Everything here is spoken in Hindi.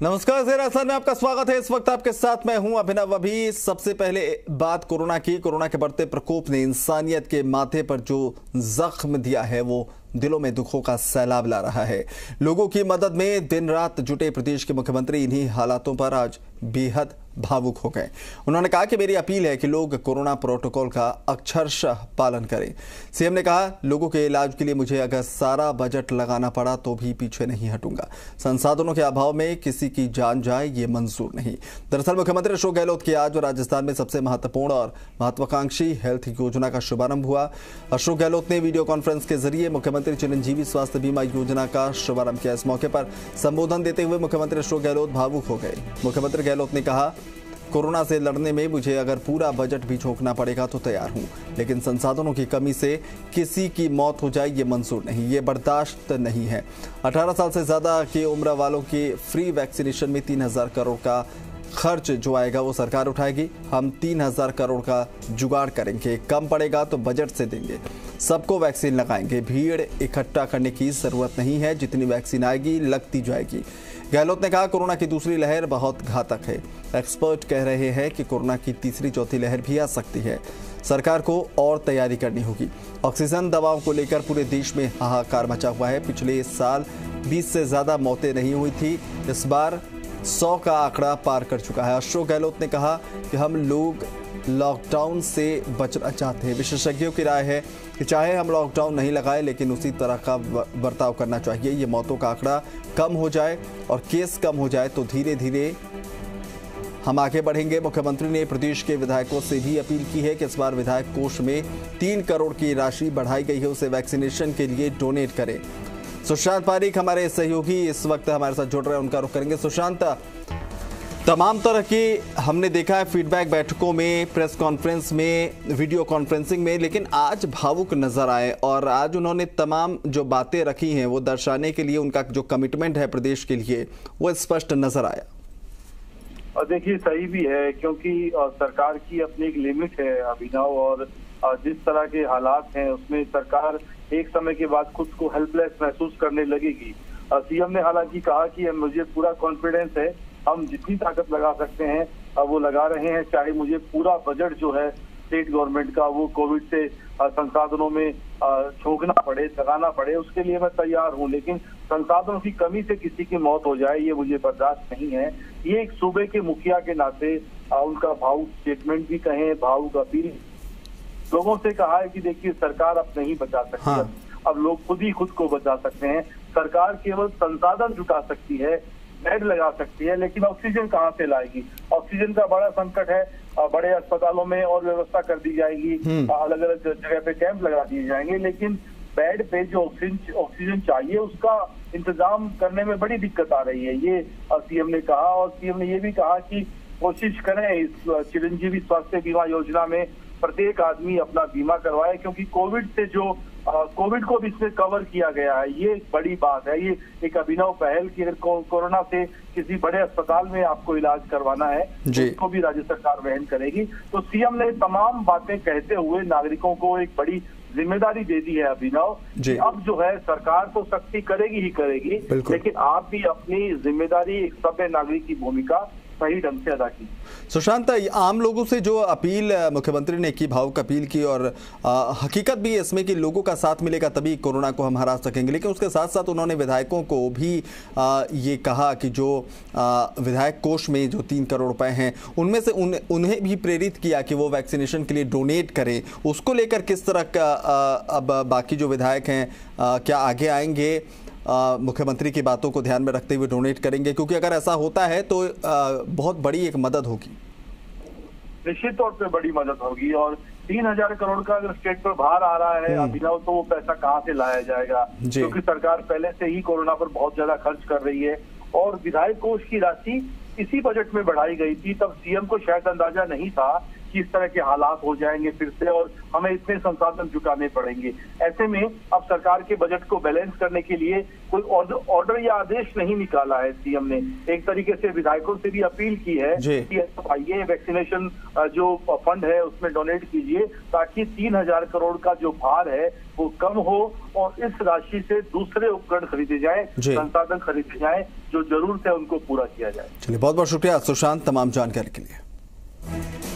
नमस्कार, ज़ेरा असर में आपका स्वागत है। इस वक्त आपके साथ मैं हूं अभिनव। अभी सबसे पहले बात कोरोना के बढ़ते प्रकोप ने इंसानियत के माथे पर जो जख्म दिया है वो दिलों में दुखों का सैलाब ला रहा है। लोगों की मदद में दिन रात जुटे प्रदेश के मुख्यमंत्री इन्हीं हालातों पर आज बेहद भावुक हो गए। उन्होंने कहा कि मेरी अपील है कि लोग कोरोना प्रोटोकॉल का अक्षरशः पालन करें। सीएम ने कहा, लोगों के इलाज के लिए मुझे अगर सारा बजट लगाना पड़ा तो भी पीछे नहीं हटूंगा। संसाधनों के अभाव में किसी की जान जाए ये मंजूर नहीं। दरअसल मुख्यमंत्री अशोक गहलोत की आज राजस्थान में सबसे महत्वपूर्ण और महत्वाकांक्षी हेल्थ योजना का शुभारंभ हुआ। अशोक गहलोत ने वीडियो कॉन्फ्रेंस के जरिए मुख्यमंत्री चिरंजीवी स्वास्थ्य बीमा योजना का शुभारंभ किया। इस मौके पर संबोधन देते हुए मुख्यमंत्री अशोक गहलोत भावुक हो गए। मुख्यमंत्री गहलोत ने कहा, कोरोना से लड़ने में मुझे अगर पूरा बजट भी झोंकना पड़ेगा तो तैयार हूं, लेकिन संसाधनों की कमी से किसी की मौत हो जाए ये मंजूर नहीं, ये बर्दाश्त नहीं है। 18 साल से ज्यादा की उम्र वालों के फ्री वैक्सीनेशन में 3000 करोड़ का खर्च जो आएगा वो सरकार उठाएगी। हम 3000 करोड़ का जुगाड़ करेंगे, कम पड़ेगा तो बजट से देंगे, सबको वैक्सीन लगाएंगे। भीड़ इकट्ठा करने की जरूरत नहीं है, जितनी वैक्सीन आएगी लगती जाएगी। गहलोत ने कहा, कोरोना की दूसरी लहर बहुत घातक है। एक्सपर्ट कह रहे हैं कि कोरोना की तीसरी चौथी लहर भी आ सकती है। सरकार को और तैयारी करनी होगी। ऑक्सीजन दवाओं को लेकर पूरे देश में हाहाकार मचा हुआ है। पिछले साल 20 से ज्यादा मौतें नहीं हुई थी, इस बार 100 का आंकड़ा पार कर चुका है। अशोक गहलोत ने कहा कि हम लोग लॉकडाउन से बचना चाहते हैं। विशेषज्ञों की राय है कि चाहे हम लॉकडाउन नहीं लगाए, लेकिन उसी तरह का बर्ताव करना चाहिए। ये मौतों का आंकड़ा कम हो जाए और केस कम हो जाए तो धीरे धीरे हम आगे बढ़ेंगे। मुख्यमंत्री ने प्रदेश के विधायकों से भी अपील की है कि इस बार विधायक कोष में 3 करोड़ की राशि बढ़ाई गई है, उसे वैक्सीनेशन के लिए डोनेट करें। सुशांत पारीक हमारे सहयोगी इस वक्त हमारे साथ जुड़ रहे हैं, उनका रुख करेंगे। सुशांत, तमाम तरह की हमने देखा है फीडबैक बैठकों में, प्रेस कॉन्फ्रेंस में, वीडियो कॉन्फ्रेंसिंग में, लेकिन आज भावुक नजर आए और आज उन्होंने तमाम जो बातें रखी हैं वो दर्शाने के लिए उनका जो कमिटमेंट है प्रदेश के लिए वो स्पष्ट नजर आया। और देखिए, सही भी है क्योंकि सरकार की अपनी एक लिमिट है अभिनव, और जिस तरह के हालात हैं उसमें सरकार एक समय के बाद खुद को हेल्पलेस महसूस करने लगेगी। सीएम ने हालांकि कहा कि मुझे पूरा कॉन्फिडेंस है, हम जितनी ताकत लगा सकते हैं वो लगा रहे हैं, चाहे मुझे पूरा बजट जो है स्टेट गवर्नमेंट का वो कोविड से संसाधनों में झोंकना पड़े, लगाना पड़े, उसके लिए मैं तैयार हूं, लेकिन संसाधनों की कमी से किसी की मौत हो जाए ये मुझे बर्दाश्त नहीं है। ये एक सूबे के मुखिया के नाते उनका भावुक स्टेटमेंट भी कहें, भावुक अपील लोगों से कहा है कि देखिए, सरकार अब नहीं बचा सकती। हाँ। अब लोग खुद ही खुद को बचा सकते हैं। सरकार केवल संसाधन जुटा सकती है, बेड लगा सकती है, लेकिन ऑक्सीजन कहाँ से लाएगी? ऑक्सीजन का बड़ा संकट है। बड़े अस्पतालों में और व्यवस्था कर दी जाएगी, अलग अलग जगह पे कैंप लगा दिए जाएंगे, लेकिन बेड पे जो ऑक्सीजन चाहिए उसका इंतजाम करने में बड़ी दिक्कत आ रही है, ये सीएम ने कहा। और सीएम ने ये भी कहा कि कोशिश करें इस चिरंजीवी स्वास्थ्य बीमा योजना में प्रत्येक आदमी अपना बीमा करवाए, क्योंकि कोविड से जो कोविड को भी इसमें कवर किया गया है, ये एक बड़ी बात है। ये एक अभिनव पहल की अगर कोरोना से किसी बड़े अस्पताल में आपको इलाज करवाना है तो उसको भी राज्य सरकार वहन करेगी। तो सीएम ने तमाम बातें कहते हुए नागरिकों को एक बड़ी जिम्मेदारी दे दी है अभिनव कि अब जो है सरकार तो सख्ती करेगी ही करेगी, लेकिन आप भी अपनी जिम्मेदारी एक सभ्य नागरिक की भूमिका सही ढंग से अदा की। सुशांत, आम लोगों से जो अपील मुख्यमंत्री ने की, भावुक अपील की, और हकीकत भी इसमें कि लोगों का साथ मिलेगा तभी कोरोना को हम हरा सकेंगे, लेकिन उसके साथ साथ उन्होंने विधायकों को भी ये कहा कि जो विधायक कोष में जो 3 करोड़ रुपए हैं उनमें से उन्हें भी प्रेरित किया कि वो वैक्सीनेशन के लिए डोनेट करें। उसको लेकर किस तरह का अब बाकी जो विधायक हैं क्या आगे आएंगे, मुख्यमंत्री की बातों को ध्यान में रखते हुए डोनेट करेंगे? क्योंकि अगर ऐसा होता है तो बहुत बड़ी एक मदद होगी। निश्चित तौर पे बड़ी मदद होगी, और 3000 करोड़ का अगर स्टेट पर भार आ रहा है अभिनव, तो वो पैसा कहाँ से लाया जाएगा? क्योंकि सरकार पहले से ही कोरोना पर बहुत ज्यादा खर्च कर रही है, और विधायक कोष की राशि इसी बजट में बढ़ाई गई थी। तब सीएम को शायद अंदाजा नहीं था कि इस तरह के हालात हो जाएंगे फिर से और हमें इतने संसाधन जुटाने पड़ेंगे। ऐसे में अब सरकार के बजट को बैलेंस करने के लिए कोई ऑर्डर या आदेश नहीं निकाला है सीएम ने। एक तरीके से विधायकों से भी अपील की है कि आइए वैक्सीनेशन जो फंड है उसमें डोनेट कीजिए, ताकि 3000 करोड़ का जो भार है वो कम हो और इस राशि से दूसरे उपकरण खरीदे जाए, संसाधन खरीदे जाए, जो जरूरत है उनको पूरा किया जाए। चलिए, बहुत बहुत शुक्रिया सुशांत तमाम जानकारी के लिए।